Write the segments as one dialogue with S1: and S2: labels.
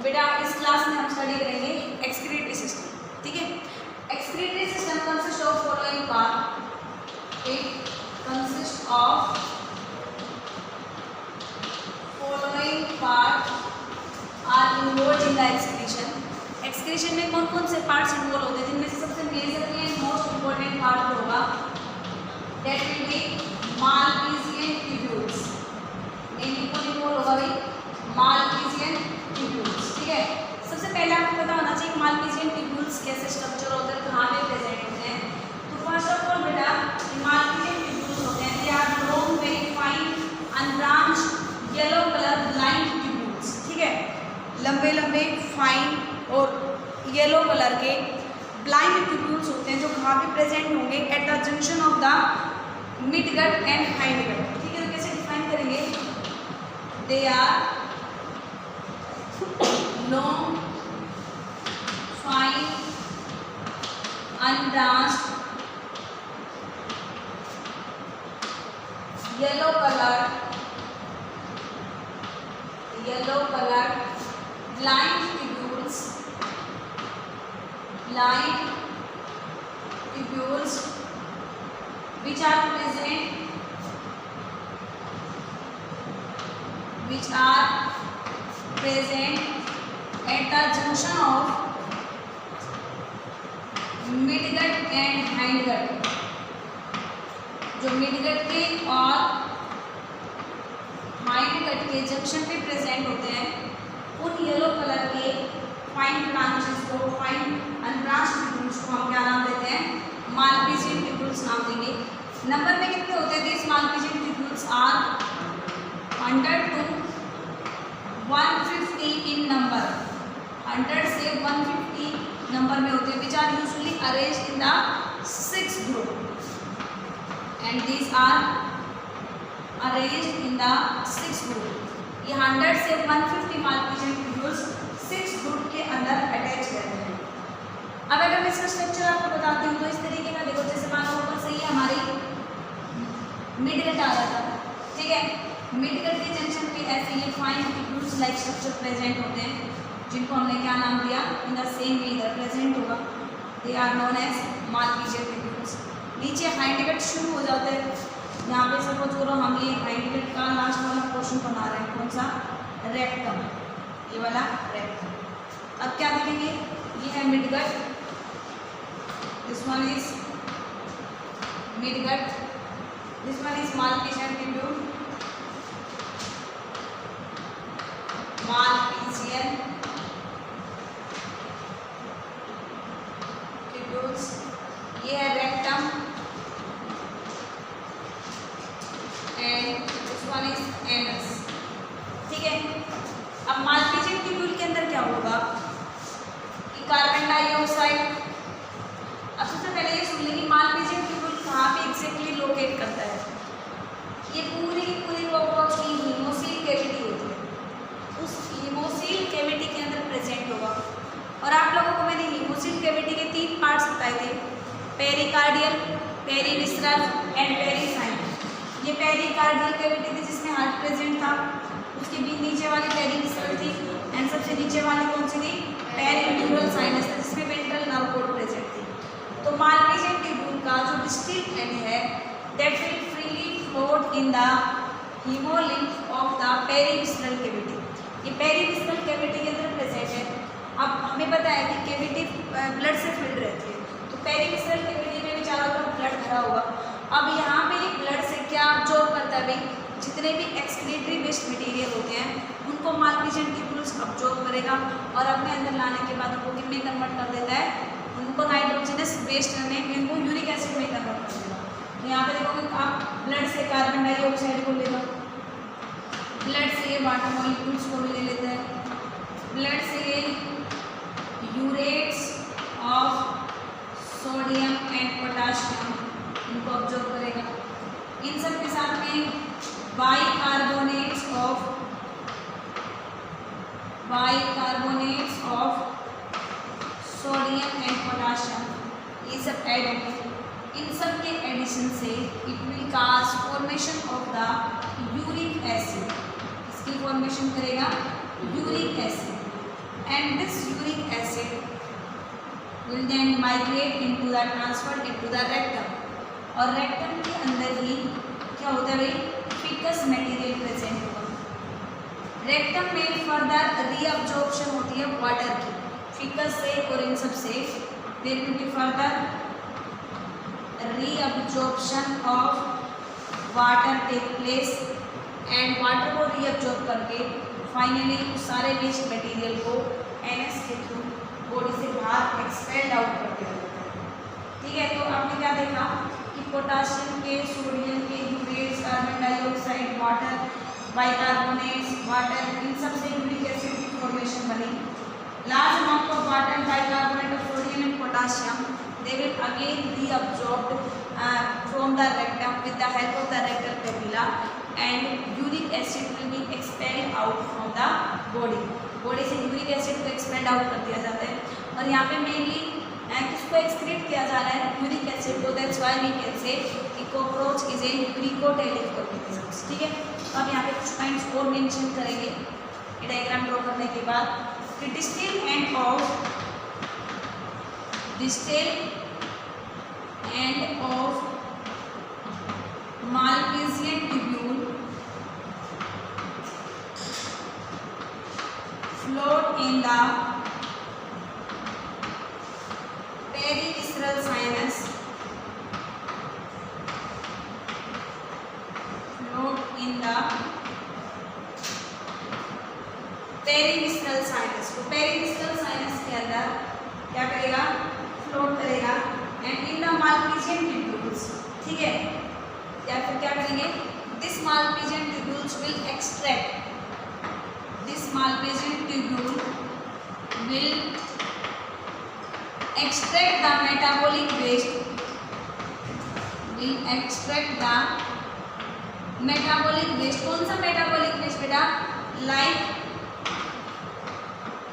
S1: बेटा इस क्लास में हम स्टडी करेंगे एक्सक्रीटरी सिस्टम। ठीक है, excretory system consist of following part. It consist of following part are involve in the excretion. Excretion में कौन कौन से पार्ट्स इन्वॉल्व होते हैं, जिनमें से सबसे major and most important part होगा that will be Malpighian tubules. Mainly कौन इन्वॉल्व होगा भाई, मालपीजियन ट्यूब्यूल्स। ठीक है, सबसे पहले आपको पता होना चाहिए मालपीजियन ट्यूब्यूल्स कैसे स्ट्रक्चर होते हैं, कहाँ पे प्रेजेंट होते हैं। तो फर्स्ट ऑफ ऑल बेटा मालपीजियन ट्यूब्यूल्स होते हैं, they are long very fine unbranched yellow colour blind tubules. ठीक है, लंबे लंबे फाइन और येलो कलर के ब्लाइंड ट्यूब्यूल्स होते हैं, जो कहाँ पे प्रेजेंट होंगे, at the junction of the midgut and hindgut. ठीक है, तो कैसे डिफाइन करेंगे, they are long fine unbranched yellow colored blind tubules which are present at the junction of midgut and hindgut। जो मिडगट के और हाइंडगट के जंक्शन पे प्रेजेंट होते हैं, उन येलो कलर के फाइन ब्रांचेस को, फाइन अनब्रांच्ड ट्यूब्यूल्स को हम क्या नाम देते हैं, मालपीजियन ट्यूब्यूल्स नाम देंगे। नंबर में कितने होते हैं, this Malpighian tubules are 100 to 150 in number, 100 से 150 नंबर में होते हैं, which are usually arranged in the 6 group and these are arranged in the 6 group. ये 100 से 150 मालपीजियन ट्यूब्यूल्स 6 ग्रुप के अंदर अटैच रहते हैं। अब अगर मैं इसका स्ट्रक्चर आपको बताती हूँ तो इस तरीके का देखो, जैसे मानो ऊपर से ये हमारी मिडगट आ रहा था। ठीक है, मिडगट के जंक्शन पे ऐसे ये fine tubules like structure present होते हैं, जिनको हमने क्या नाम दिया, इन द सेम वे इधर प्रेजेंट होगा, they are known as Malpighian tubules. नीचे हाइंडगट शुरू हो जाते हैं, यहाँ पे सपोज करो हम ये हाइंडगट का लास्ट वाला पोर्शन बना रहे हैं, कौन सा, रेक्टम, ये वाला रेक्टम। अब क्या देखेंगे, ये है midgut, this one is midgut, this one is Malpighian tubule, Malpighian tubules, ये है rectum and this one is anus. ठीक है, अब मालपीजियन ट्यूब्यूल के अंदर क्या होगा कि कार्बन डाइऑक्साइड। अब सबसे पहले ये सुन लेंगे मालपीजियन ट्यूब्यूल कहाँ पे एग्जैक्टली लोकेट करता है। ये पूरी की पूरी कॉकरोच की हीमोसील कैविटी होती है, उस हीमोसील कैविटी के अंदर प्रेजेंट होगा। और आप लोगों को मैंने हीमोसील कैविटी के 3 पार्ट्स बताए थे, पेरिकार्डियल, पेरीविस्रल एंड पेरीसाइन। ये पेरिकार्डियल कैविटी थी जिसमें हार्ट प्रेजेंट था, उसके भी नीचे वाली पेरीविस्रल थी एंड सबसे नीचे वाली कौन सी थी, पेरीन्यूरल साइनस था, जिसमें वेंट्रल नर्व कोड प्रेजेंट थी। तो मालपीजियन ट्यूब्यूल का जो डिस्टिल एंड है that will freely float in the haemolymph of the perivisceral cavity. ये पेरीविस्रल कैविटी के अंदर प्रेजेंट है। अब हमें पता है कि कैविटी ब्लड से फिल्ड रहती है, तो पेरीविस्रल कैविटी में भी चारों तरफ ब्लड भरा होगा। अब यहाँ पे ये ब्लड से क्या अब्जॉर्ब करता है भाई, जितने भी एक्सक्रीटरी वेस्ट मटेरियल होते हैं उनको मालपीजियन ट्यूब्यूल्स अब्जॉर्ब करेगा और अपने अंदर लाने के बाद उनको किन में कन्वर्ट कर देता है, उनको नाइट्रोजनस वेस्ट में, इनको यूरिक एसिड में कन्वर्ट कर देगा। तो यहाँ पे देखोगे आप ब्लड से कार्बन डाइऑक्साइड को लेगा, ब्लड से ये वाटर मॉलिक्यूल्स को भी ले लेता है, ब्लड से ये urates of sodium and potassium इनको ऑब्जर्व करेगा। इन सब के साथ में bicarbonates of sodium and potassium ये सब ऐड होंगे। इन सब के एडिशन से it will cause formation of the uric acid. इसकी फॉर्मेशन करेगा uric acid. and this uric acid will then migrate into the transferred into the rectum, और rectum के अंदर ही क्या होता है भाई, फिकस मटेरियल प्रेजेंट होगा। रेक्टम में फर्दर रीअब्जॉर्प्शन होती है वाटर की, फिकस से और इन सब से there will be further reabsorption of water take place, and water को रीअब्जॉर्ब करके फाइनली सारे वेस्ट मटेरियल को एनएस के थ्रू बॉडी से बाहर एक्सपेल्ड आउट कर दिया जाता है। ठीक है, तो आपने क्या देखा कि पोटाशियम के, सोडियम के, urates, carbon dioxide, water, bicarbonates, water, इन सब से यूरिक एसिड की फॉर्मेशन बनी। Large amount of water, bicarbonate of sodium and potassium, they will again reabsorbed from the rectum with the help of the rectal papilla, and uric acid will be expelled out from the body. Body से uric acid को expelled out कर दिया जाता है, और यहाँ पे mainly किसको एक्सक्रीट किया जा रहा है, यूरिक एसिड को। That's why we can say कि cockroach is a uricotelic organisms. ठीक है, तो अब यहाँ पे कुछ पॉइंट्स और मेंशन करेंगे डायग्राम ड्रॉ करने के बाद कि distal end of Malpighian tubule float in the perivisceral sinus, float in the perivisceral sinus। तो perivisceral sinus के अंदर क्या करेगा, फ्लोट करेगा, and in the Malpighian tubules. ठीक है, या फिर क्या करेंगे, this Malpighian tubules will extract, this Malpighian tubule will extract the metabolic waste, will extract the metabolic waste. कौन सा मेटाबॉलिक वेस्ट बेटा,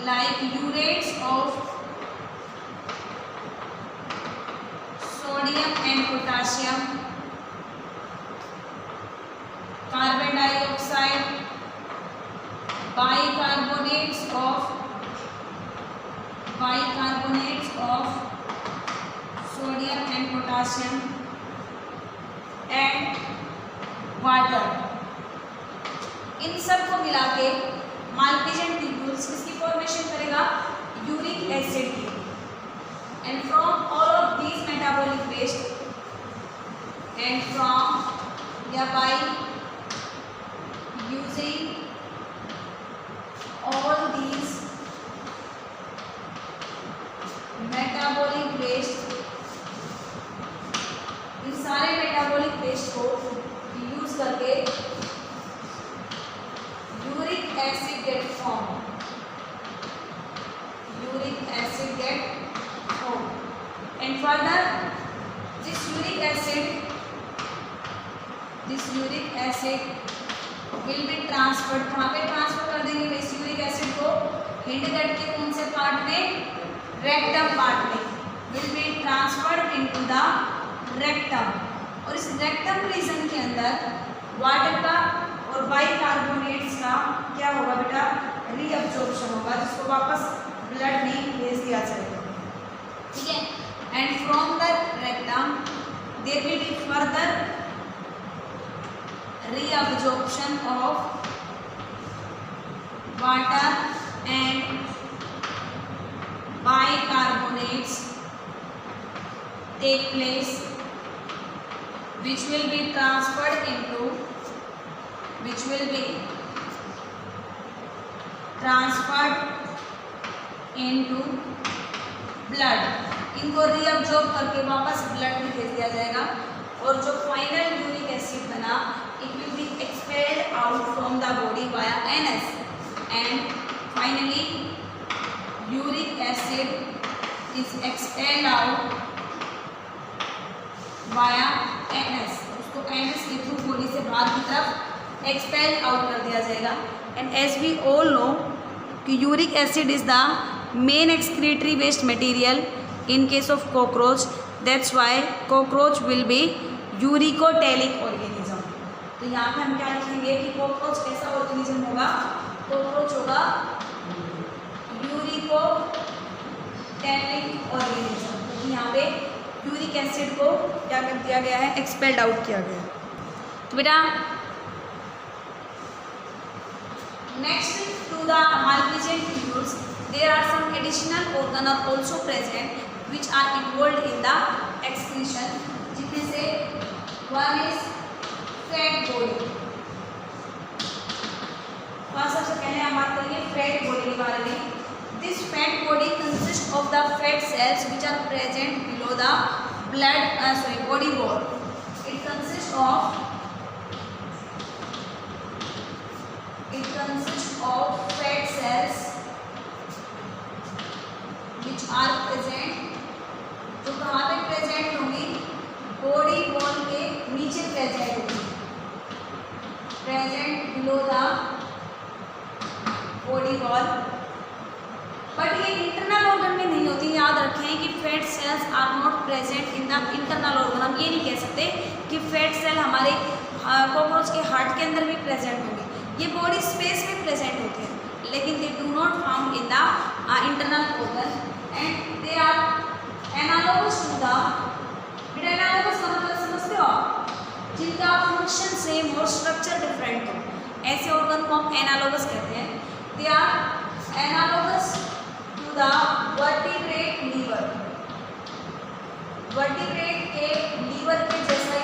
S1: like urates of sodium and potassium, carbon dioxide, bicarbonates of sodium and potassium, and water. इन सब को मिला के Malpighian tubules किसकी formation करेगा, यूरिक एसिड की। And from all of these metabolic waste, and by using all these metabolic waste, इन सारे metabolic waste को यूज करके uric acid get form, uric and further this uric acid will be transferred। कहाँ पे transfer कर देंगे इस uric acid को, हिंडगट के कौन से पार्ट में, रेक्टम पार्ट में, will be transferred into the rectum, और इस रेक्टम रीजन के अंदर वाटर का और बाइकार्बोनेट्स का क्या होगा बेटा, रीअब्जॉर्प्शन होगा, जिसको वापस ब्लड में भेज दिया जाएगा। ठीक है, and from the rectum there will be further reabsorption of water and bicarbonates take place, which will be transferred into blood. इनको रीअब्जॉर्ब करके वापस ब्लड में भेज दिया जाएगा, और जो फाइनल यूरिक एसिड बना it will be expelled out from the body via NS, and finally uric acid is expelled out via NS. उसको एनएस के थ्रू बॉडी से बाहर की तरफ एक्सपेल आउट कर दिया जाएगा। And as we all know कि uric acid is the main excretory waste material in case of cockroach, that's why cockroach will be uricotelic organism. तो यहाँ पे हम क्या लिखेंगे कि कॉकरोच कैसा ऑर्गेनिज्म होगा, कॉकरोच होगा टैनिक ऑर्गेनिज्म, क्योंकि यहाँ पे यूरिक एसिड को क्या कर दिया गया है, एक्सपेल्ड आउट किया गया है। तो बेटा next to the Malpighian tubules, there are some additional organ are also present which are involved in the excretion, जिनमें से one is fat body। सबसे पहले हम बात करेंगे फैट बॉडी के बारे में। This fat body consist of the fat cells which are present below the blood body wall. It consist of fat cells which are present, जो कहाँ पे प्रेजेंट होंगी, बॉडी वॉल के नीचे प्रेजेंट होंगी, present below the body wall. But ये internal organ में नहीं होती। याद रखें कि fat cells are not present in the internal organ. हम ये नहीं कह सकते कि फैट सेल हमारे कॉकरोच के हार्ट के अंदर भी प्रेजेंट होंगे। ये बॉडी स्पेस में प्रेजेंट होते हैं, लेकिन they do not found in the internal organ and they are analogous to the, analogous का मतलब समझते हो आप, जिनका फंक्शन सेम और स्ट्रक्चर डिफरेंट हो, ऐसे ऑर्गन को हम एनालोगस कहते हैं। They are analogous to the vertebrate liver। Vertebrate के लीवर के जैसा ही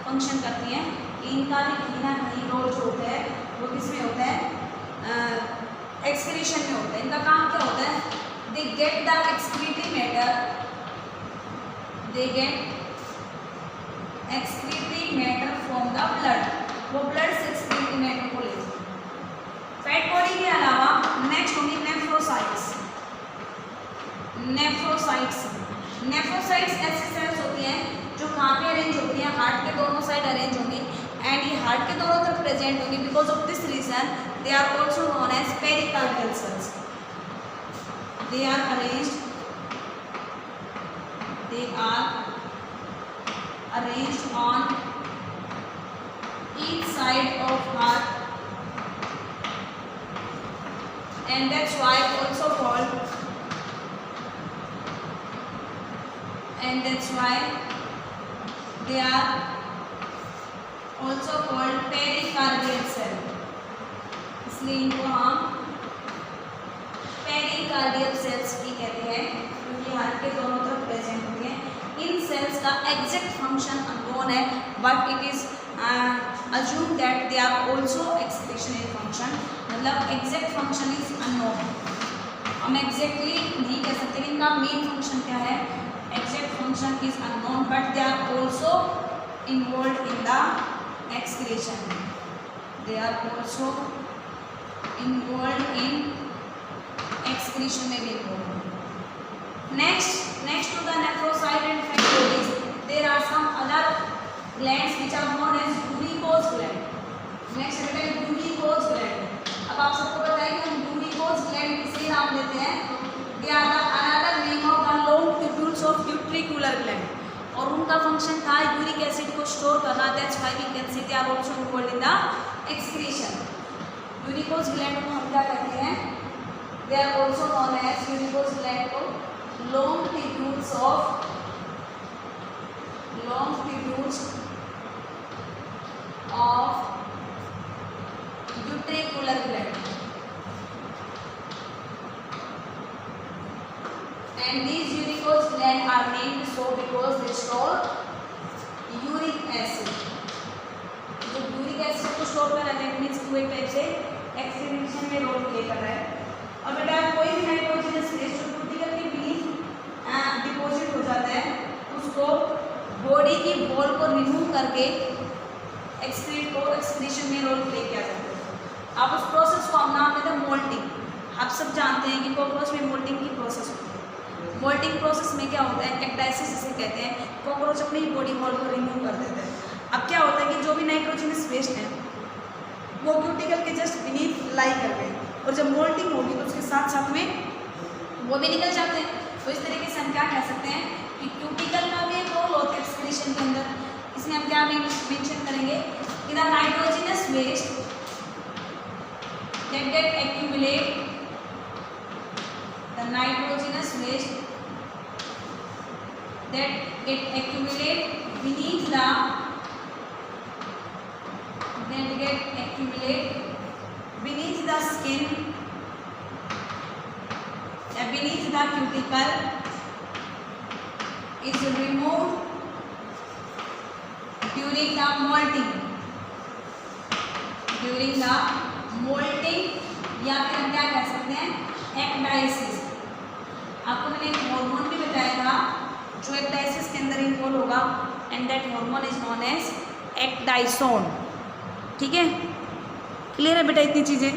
S1: फंक्शन करती हैं। इनका भी कहीं ना कहीं रोल जो होता है वो किसमें होता है, एक्सक्रीशन में होता है। इनका काम क्या होता है, they get the excretory matter, they get excretory matter from the blood, वो ब्लड से एक्सक्रीटरी मैटर को लेते हैं। फैट बॉडी के अलावा नेक्स्ट होंगी नेफ्रोसाइट्स। नेफ्रोसाइट्स ऐसी सेल्स होती हैं जो कहाँ पे अरेंज होती हैं, हार्ट के दोनों साइड अरेंज होंगी एंड ये हार्ट के दोनों तरफ प्रेजेंट होंगी। Because of this reason they are also known as pericardial cells. They are arranged on each side of heart and that's why also called, and that's why they are also called pericardial cell। इसलिए इनको हम pericardial sales भी कहते हैं, क्योंकि heart के दोनों तरफ प्रेजेंट होते हैं। इन सेल्स का एग्जैक्ट फंक्शन अननोन है, but it is assume that they are also excretionary function, मतलब एग्जैक्ट फंक्शन इज अननोन। हम एग्जैक्टली नहीं कह सकते कि इनका मेन फंक्शन क्या है, exact function is unknown, but they are also involve in the excretion. They are also involve in excretion में भी involve. Next to the nephrocyte and fat bodies, there are some other glands which are known as uricose gland। Next बेटा uricose gland। अब आप सबको पता है कि हम यूरिकोज gland किसे नाम देते हैं, they are the another name of the long tubules of utricular gland, और उनका फंक्शन था यूरिक एसिड को स्टोर करना। That's why we can say they are also involved in the excretion. Uricose gland को हम क्या कहते हैं, they are also known as uricose gland को long tubules of utricular gland, and these uricose gland are named so because they store uric acid। जो uric acid को store कर रहा है मीन्स एक टाइप से एक्सक्रीशन में रोल प्ले कर रहा है। और बेटा कोई भी नाइट्रोजनस वेस्ट जो क्यूटिकल के बीच डिपॉजिट हो जाता है, उसको बॉडी की वॉल को रिमूव करके एक्सक्रीशन में रोल प्ले किया जाता है। अब उस प्रोसेस को हम नाम देते हैं मोल्टिंग। आप सब जानते हैं कि कॉकरोच में मोल्टिंग की प्रोसेस होती है। मोल्टिंग प्रोसेस में क्या होता है, एक्टाइसिस जिसे कहते हैं, कॉकरोच अपनी बॉडी वॉल को रिमूव कर देता है। अब क्या होता है कि जो भी नाइट्रोजनस वेस्ट है वो क्यूटिकल के जस्ट बीनीथ लाई कर गए, और जब मोल्टिंग होगी तो उसके साथ साथ में वो भी निकल जाते हैं। तो इस तरीके से हम क्या कह सकते हैं कि क्यूटिकल का भी एक रोल होता है एक्सक्रीशन के अंदर। इसमें हम क्या मेंशन करेंगे कि the nitrogenous waste that get accumulate, the nitrogenous waste that get accumulate beneath the skin, beneath the cuticle, is removed during the molting, या फिर हम क्या कह सकते हैं, एक्डाइसिस। आपको मैंने एक हार्मोन भी बताया था जो एक्डाइसिस के अंदर इन्वॉल्व होगा, and that hormone is known as ecdysone. ठीक है, क्लियर है बेटा इतनी चीज़ें?